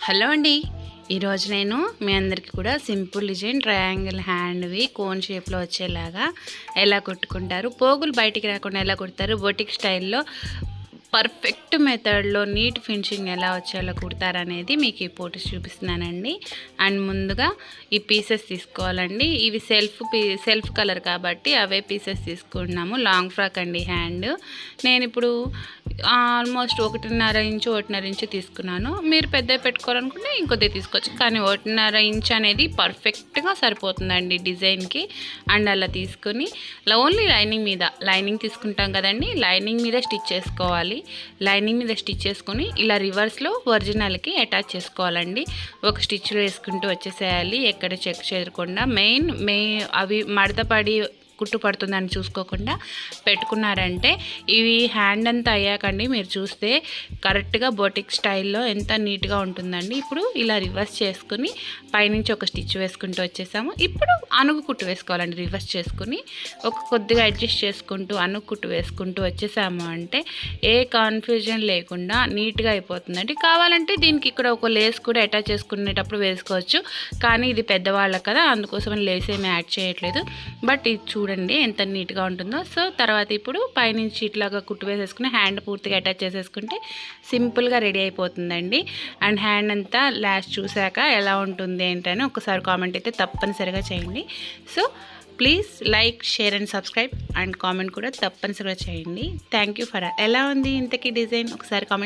Hello అండి. ఈరోజు నేను మీ అందరికీ కూడా సింపుల్ డిజైన్ ట్రయాంగిల్ హ్యాండ్వి కోన్ షేప్లో వచ్చేలాగా ఎలా కుట్టుకుంటారు, పోగులు బయటికి రాకుండా ఎలా కుడతారు, బొటిక్ స్టైల్లో పర్ఫెక్ట్ మెథడ్లో నీట్ ఫినిషింగ్ ఎలా వచ్చేలా కుడతారనేది మీకు ఈ ఫోటోస్ చూపిస్తున్నానండి. అండ్ ముందుగా ఈ పీసెస్ తీసుకోవాలండి. ఇవి సెల్ఫ్ కలర్ కాబట్టి అవే పీసెస్ తీసుకున్నాము. లాంగ్ ఫ్రాక్ అండి హ్యాండ్. నేను ఇప్పుడు ఆల్మోస్ట్ 1.5 ఇంచు తీసుకున్నాను. మీరు పెద్ద పెట్టుకోవాలనుకుంటే ఇంకొద్ది తీసుకోవచ్చు, కానీ 1.5 ఇంచ్ అనేది పర్ఫెక్ట్గా సరిపోతుందండి డిజైన్కి. అండ్ అలా తీసుకొని ఓన్లీ లైనింగ్ తీసుకుంటాం కదండి, లైనింగ్ మీద స్టిచ్ చేసుకోవాలి. లైనింగ్ మీద స్టిచ్ చేసుకొని ఇలా రివర్స్లో ఒరిజినల్కి అటాచ్ చేసుకోవాలండి. ఒక స్టిచ్లో వేసుకుంటూ వచ్చేసేయాలి, ఎక్కడ చెక్ చేయకుండా. మెయిన్ అవి మడతపడి కుట్టు పడుతుందని చూసుకోకుండా పెట్టుకున్నారంటే ఇవి హ్యాండ్ అంతా అయ్యాకండి మీరు చూస్తే కరెక్ట్గా బొటిక్ స్టైల్లో ఎంత నీట్గా ఉంటుందండి. ఇప్పుడు ఇలా రివర్స్ చేసుకుని పైనుంచి ఒక స్టిచ్ వేసుకుంటూ వచ్చేసాము. ఇప్పుడు అనుగు కుట్టు వేసుకోవాలండి. రివర్స్ చేసుకుని కొద్దిగా అడ్జస్ట్ చేసుకుంటూ అనుగు కుట్టు వేసుకుంటూ వచ్చేసాము అంటే ఏ కన్ఫ్యూజన్ లేకుండా నీట్గా అయిపోతుందండి. కావాలంటే దీనికి ఇక్కడ ఒక లేస్ కూడా అటాచ్ చేసుకునేటప్పుడు వేసుకోవచ్చు, కానీ ఇది పెద్దవాళ్ళకి కదా, అందుకోసం లేస్ ఏమి యాడ్ చేయట్లేదు. బట్ ఇది చూడండి ఎంత నీట్గా ఉంటుందో. సో తర్వాత ఇప్పుడు పైనుంచి ఇట్లాగా కుట్టు వేసేసుకుని హ్యాండ్ పూర్తిగా అటాచ్ చేసేసుకుంటే సింపుల్గా రెడీ అయిపోతుందండి. అండ్ హ్యాండ్ అంతా లాస్ట్ చూసాక ఎలా ఉంటుంది ఏంటని ఒకసారి కామెంట్ అయితే తప్పనిసరిగా చేయండి. So please like, share and subscribe and comment కూడా తప్పనిసరిగా చేయండి. థ్యాంక్ యూ ఫర్ ఎలా ఉంది ఇంతకీ డిజైన్ ఒకసారి కామెంట్